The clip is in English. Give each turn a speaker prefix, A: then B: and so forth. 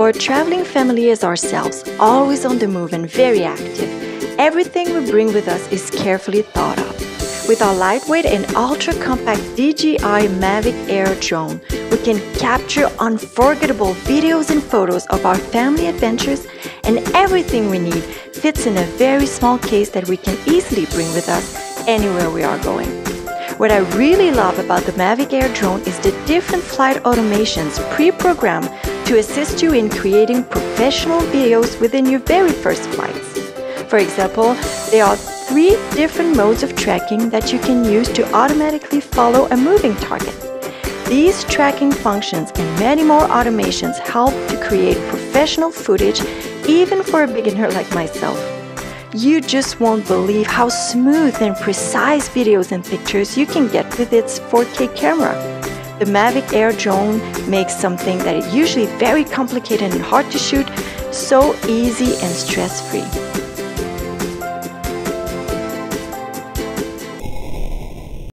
A: For a traveling family as ourselves, always on the move and very active, everything we bring with us is carefully thought of. With our lightweight and ultra-compact DJI Mavic Air drone, we can capture unforgettable videos and photos of our family adventures, and everything we need fits in a very small case that we can easily bring with us anywhere we are going. What I really love about the Mavic Air drone is the different flight automations pre-programmed to assist you in creating professional videos within your very first flights. For example, there are 3 different modes of tracking that you can use to automatically follow a moving target. These tracking functions and many more automations help to create professional footage even for a beginner like myself. You just won't believe how smooth and precise videos and pictures you can get with its 4K camera. The Mavic Air drone makes something that is usually very complicated and hard to shoot so easy and stress-free.